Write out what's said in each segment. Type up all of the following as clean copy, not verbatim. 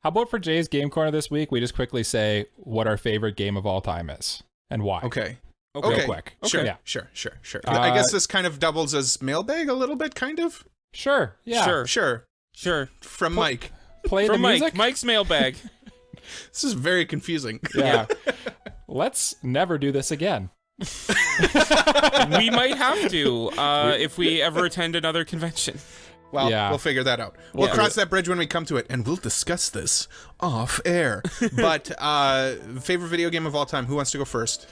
How about for Jay's Game Corner this week, we just quickly say what our favorite game of all time is and why. Okay. Real quick. Sure. Yeah. Sure. I guess this kind of doubles as mailbag a little bit, kind of. Sure. Yeah. Sure. From Mike. Play From the music. Mike's mailbag. This is very confusing. Yeah. Let's never do this again. We might have to if we ever attend another convention. Well, we'll figure that out. We'll cross that bridge when we come to it, and we'll discuss this off air. But favorite video game of all time, who wants to go first?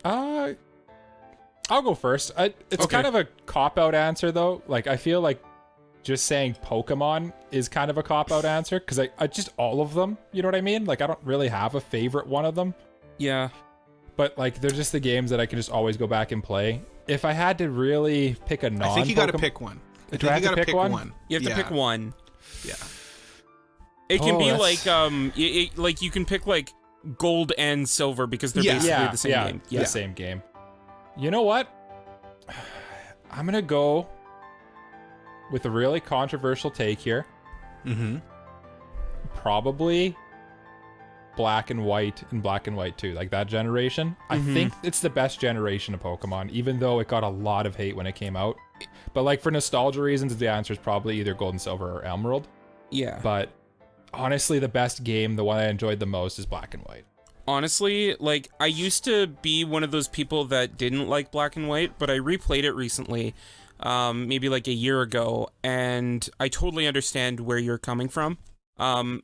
I'll go first. It's kind of a cop-out answer, though. Like, I feel like just saying Pokemon is kind of a cop-out answer, because I just all of them, you know what I mean? Like, I don't really have a favorite one of them. Yeah. But, like, they're just the games that I can just always go back and play. If I had to really pick a non-Pokemon... I think you gotta pick one. Do I have to pick one? You have to pick one. Yeah. It can be like, you can pick, like, gold and silver, because they're basically the same game. Yeah, the same game. You know what? I'm gonna go with a really controversial take here. Mm-hmm. Probably Black and White and Black and White 2, like that generation. I think it's the best generation of Pokemon, even though it got a lot of hate when it came out. But like for nostalgia reasons, the answer is probably either Gold and Silver or Emerald. Yeah. But honestly, the best game, the one I enjoyed the most, is Black and White. Honestly, like, I used to be one of those people that didn't like Black and White, but I replayed it recently, maybe like a year ago, and I totally understand where you're coming from.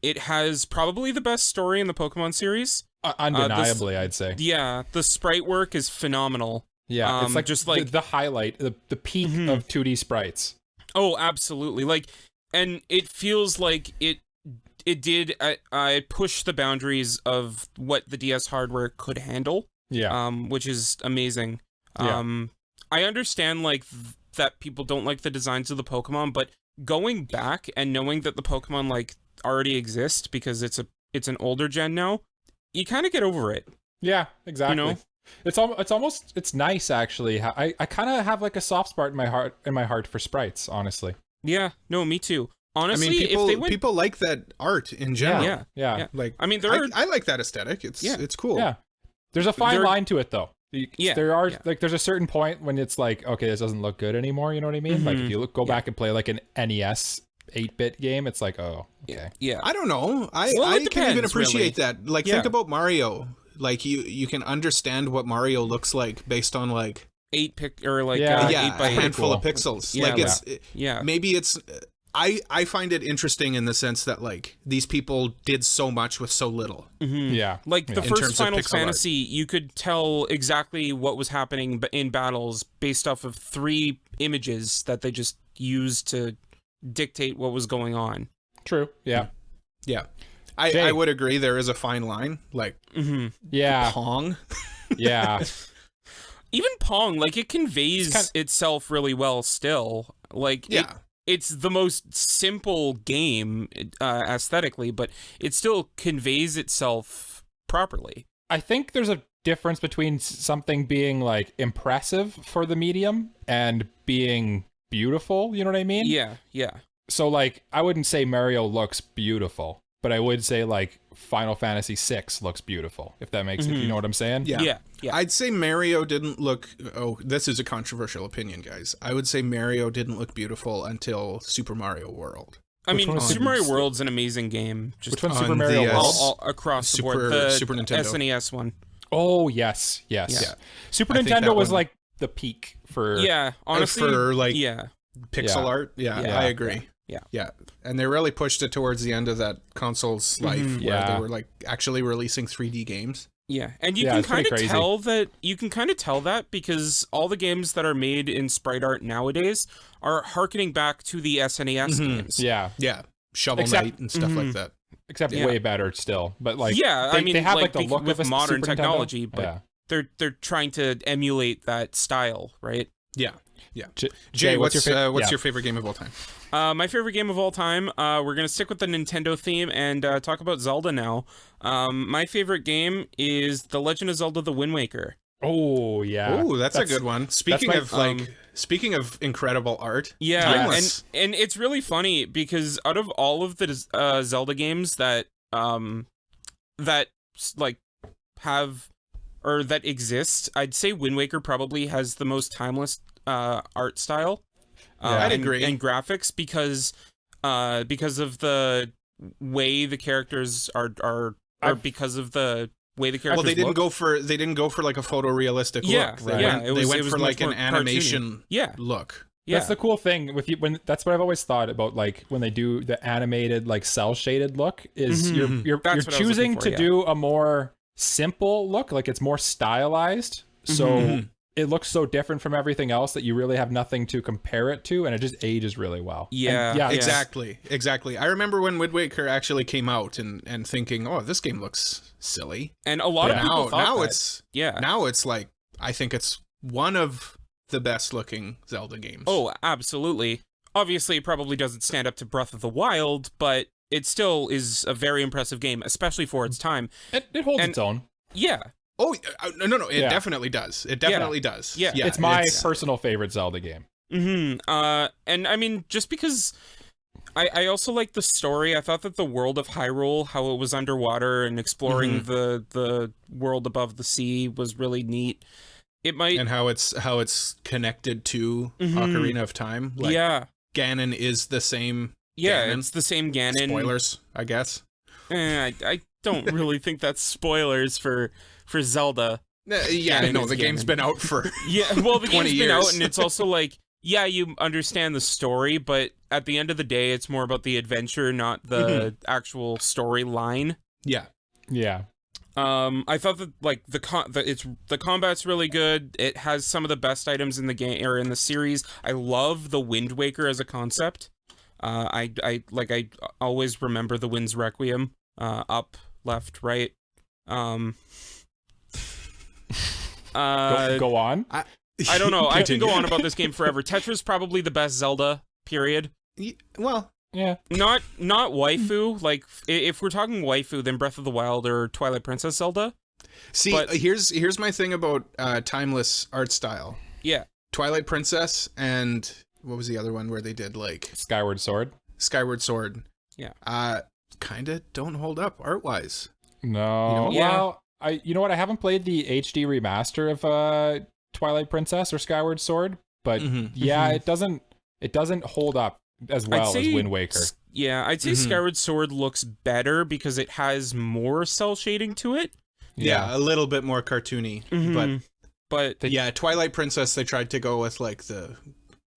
It has probably the best story in the Pokemon series. Undeniably, I'd say. Yeah, the sprite work is phenomenal. Yeah, it's like just like the highlight, the peak of 2D sprites. Oh, absolutely. Like, and it feels like it did push the boundaries of what the DS hardware could handle. Yeah. Which is amazing. Yeah. I understand like that people don't like the designs of the Pokemon, but going back and knowing that the Pokemon like already exist because it's an older gen now, you kind of get over it. Yeah, exactly. You know? It's nice actually. I kind of have like a soft spot in my heart for sprites, honestly. Yeah, no, me too. Honestly, I mean, if they went... people like that art in general. Yeah. Like, I mean, I like that aesthetic. It's cool. Yeah. There's a fine line to it though. Like there's a certain point when it's like, okay, this doesn't look good anymore. You know what I mean? Like if you go back and play like an NES 8-bit game, it's like, oh, okay. Yeah. I don't know. I can even appreciate that. Like think about Mario. Like you can understand what Mario looks like based on like 8 or like 8 by a handful of pixels. Yeah, like maybe it's I find it interesting in the sense that like these people did so much with so little. Yeah. Like the first Final Fantasy, you could tell exactly what was happening in battles based off of 3 images that they just used to dictate what was going on. True. Yeah. Yeah. I would agree there is a fine line. Like yeah. Pong. Yeah. Even Pong, like it conveys itself really well still. Like it's the most simple game aesthetically, but it still conveys itself properly. I think there's a difference between something being like impressive for the medium and being beautiful, you know what I mean? Yeah. So like I wouldn't say Mario looks beautiful, but I would say like Final Fantasy VI looks beautiful, if that makes if you know what I'm saying? Yeah. I'd say Mario didn't look... Oh, this is a controversial opinion, guys. I would say Mario didn't look beautiful until Super Mario World. I mean, Super Mario World's an amazing game. Which one's Super Mario World? All across the board. The Super Nintendo. SNES one. Oh, yes. Yeah. Super Nintendo was like the peak for... Yeah, honestly. For like pixel art. Yeah, I agree. Yeah. And they really pushed it towards the end of that console's life where they were like actually releasing 3D games. Yeah, and you can kind of tell that because all the games that are made in sprite art nowadays are harkening back to the SNES games. Yeah. Shovel Knight and stuff like that. Except way better still. But like they have like the look with of a modern Super technology, Nintendo. but they're trying to emulate that style, right? Yeah. Jay, what's your favorite game of all time? My favorite game of all time, we're going to stick with the Nintendo theme and talk about Zelda now. My favorite game is The Legend of Zelda: The Wind Waker. Oh, yeah. Oh, that's a good one. Speaking of incredible art. Yeah, and it's really funny because out of all of the Zelda games that that like have or that exist, I'd say Wind Waker probably has the most timeless art style. I'd agree. And graphics because of the way the characters are because of the way the characters Well, they didn't look. go for like a photorealistic look. They went for like an cartoony. animation look. Yeah. That's the cool thing with you that's what I've always thought about, like when they do the animated like cell shaded look is you're choosing to do a more simple look, like it's more stylized. So it looks so different from everything else that you really have nothing to compare it to, and it just ages really well. Yeah, exactly. I remember when Wind Waker actually came out and thinking, oh, this game looks silly. And a lot of people thought now it's like, I think it's one of the best looking Zelda games. Oh, absolutely. Obviously, it probably doesn't stand up to Breath of the Wild, but it still is a very impressive game, especially for its time. It holds its own. Yeah. Oh, no, it definitely does. It definitely does. Yeah. It's my personal favorite Zelda game. And I mean, just because I also like the story. I thought that the world of Hyrule, how it was underwater and exploring the world above the sea, was really neat. And how it's connected to Ocarina of Time. Like, Ganon is the same. Yeah, Ganon. It's the same Ganon. Spoilers, I guess. I don't really think that's spoilers for Zelda. The game's been out for the game's been years. out, and it's also like, you understand the story, but at the end of the day, it's more about the adventure, not the actual storyline. Yeah. I thought that like the combat's really good. It has some of the best items in the game or in the series. I love the Wind Waker as a concept. I always remember the Wind's Requiem. Up, left, right. Go on. I don't know. I can go on about this game forever. Tetra's probably the best Zelda, period. Well, yeah. Not waifu. Like, if we're talking waifu, then Breath of the Wild or Twilight Princess Zelda. See, but here's my thing about timeless art style. Yeah. Twilight Princess and what was the other one where they did like Skyward Sword? Skyward Sword. Yeah. Kind of don't hold up art-wise. No. Well, you know what? I haven't played the HD remaster of Twilight Princess or Skyward Sword, but it doesn't hold up as well as Wind Waker. I'd say Skyward Sword looks better because it has more cell shading to it. Yeah, a little bit more cartoony. But Twilight Princess, they tried to go with like the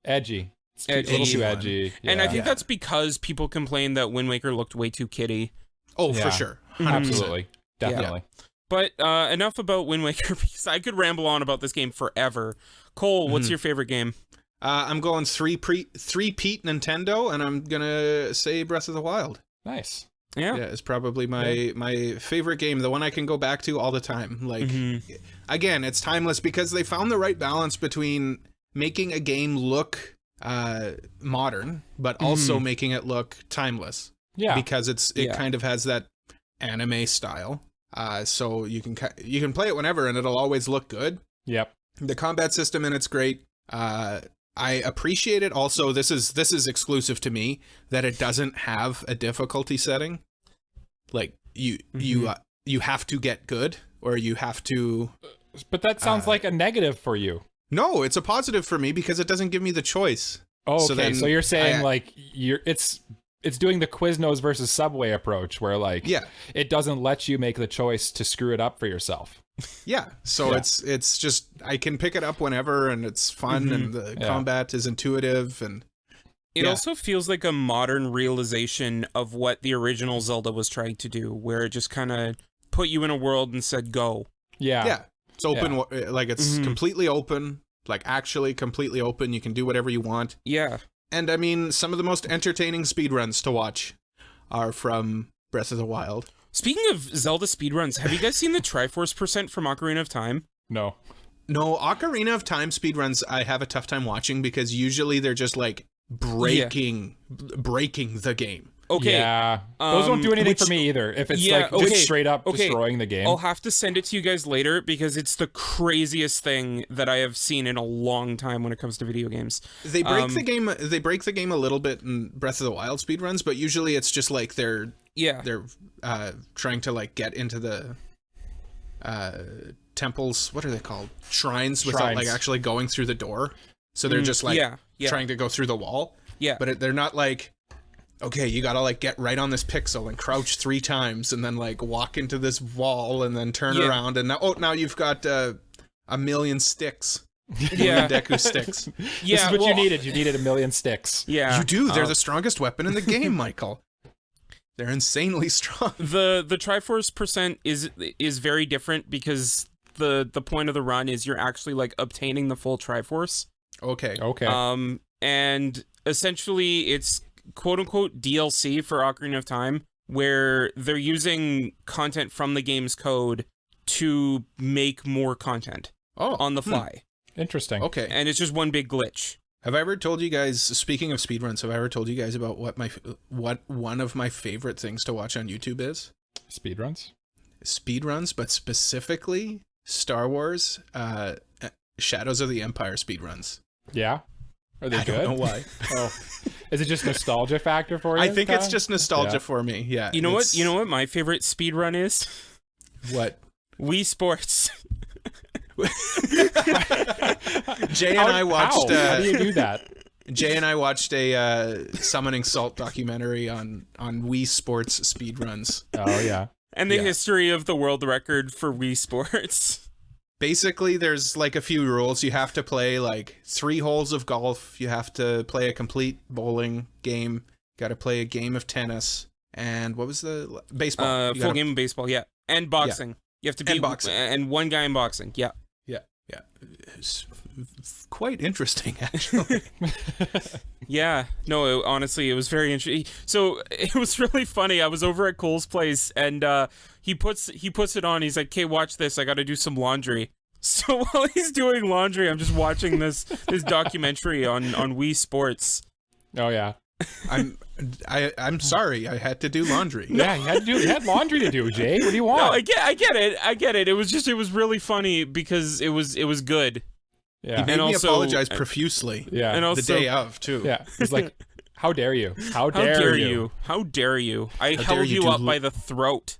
edgy. A little too edgy. Yeah. And I think that's because people complained that Wind Waker looked way too kiddie. Oh, for sure. 100%. Absolutely. Definitely. Yeah. But enough about Wind Waker, because I could ramble on about this game forever. Cole, what's your favorite game? I'm going three-peat Nintendo, and I'm going to say Breath of the Wild. Nice. Yeah, it's probably my favorite game, the one I can go back to all the time. Like, again, it's timeless because they found the right balance between making a game look modern, but also making it look timeless. Yeah, because it kind of has that anime style. So you can play it whenever, and it'll always look good. Yep. The combat system in it's great. I appreciate it. Also, this is exclusive to me that it doesn't have a difficulty setting. Like you have to get good, or you have to. But that sounds like a negative for you. No, it's a positive for me because it doesn't give me the choice. Oh, okay. So you're saying it's doing the Quiznos versus Subway approach, where it doesn't let you make the choice to screw it up for yourself. Yeah. So it's just I can pick it up whenever, and it's fun, and the combat is intuitive, and it also feels like a modern realization of what the original Zelda was trying to do, where it just kind of put you in a world and said go. Yeah. Yeah. It's open, like it's completely open, like actually completely open. You can do whatever you want. Yeah. And I mean, some of the most entertaining speedruns to watch are from Breath of the Wild. Speaking of Zelda speedruns, have you guys seen the Triforce % from Ocarina of Time? No, Ocarina of Time speedruns I have a tough time watching because usually they're just like breaking the game. Okay. Yeah. Those don't do anything for me either. If it's just straight up destroying the game. I'll have to send it to you guys later because it's the craziest thing that I have seen in a long time when it comes to video games. They break the game. They break the game a little bit in Breath of the Wild speedruns, but usually it's just like they're Yeah. they're trying to like get into the temples. What are they called? Shrines without like actually going through the door. So they're just like trying to go through the wall. Yeah. But they're not like, okay, you gotta like get right on this pixel and crouch 3 times and then like walk into this wall and then turn around and now you've got a million sticks. Yeah. Deku sticks. Yeah, this is what you needed. You needed a million sticks. Yeah. You do. They're the strongest weapon in the game, Michael. They're insanely strong. The Triforce percent is very different because the point of the run is you're actually like obtaining the full Triforce. Okay. And essentially it's quote unquote DLC for Ocarina of Time, where they're using content from the game's code to make more content on the fly. Interesting. Okay. And it's just one big glitch. Have I ever told you guys, speaking of speedruns, have I ever told you guys about what one of my favorite things to watch on YouTube is? Speedruns? Speedruns, but specifically Star Wars Shadows of the Empire speedruns. Yeah? Are they good? I don't know why. Oh. Is it just nostalgia factor for you? I think it's just nostalgia for me. Yeah. You know what my favorite speedrun is? What? Wii Sports. Jay and I watched. How do you do that? Jay and I watched a Summoning Salt documentary on Wii Sports speedruns. Oh yeah, and the history of the world record for Wii Sports. Basically, there's like a few rules. You have to play like 3 holes of golf. You have to play a complete bowling game. Got to play a game of tennis. And what was the baseball? Full game of baseball, yeah, and boxing. You have to beat boxing and one guy in boxing. Yeah. It's quite interesting, actually. Yeah. No, honestly, it was very interesting. So it was really funny. I was over at Cole's place, and he puts it on. He's like, "Okay, watch this. I got to do some laundry." So while he's doing laundry, I'm just watching this documentary on Wii Sports. Oh yeah. I'm sorry. I had to do laundry. Yeah, you had laundry to do, Jay. What do you want? No, I get it. It was really funny because it was good. He Yeah. made me apologize profusely. Yeah. And also, the day of too. Yeah. It's like, how dare you? How dare you? How dare you? I How dare held you you up by the throat.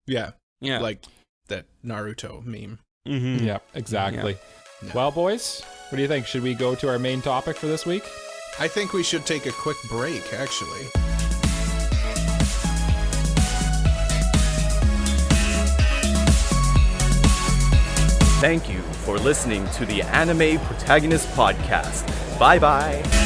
Yeah. Yeah. Like that Naruto meme. Mm-hmm. Yeah, exactly. Yeah. Well, boys, what do you think? Should we go to our main topic for this week? I think we should take a quick break, actually. Thank you for listening to the Anime Protagonist Podcast. Bye-bye.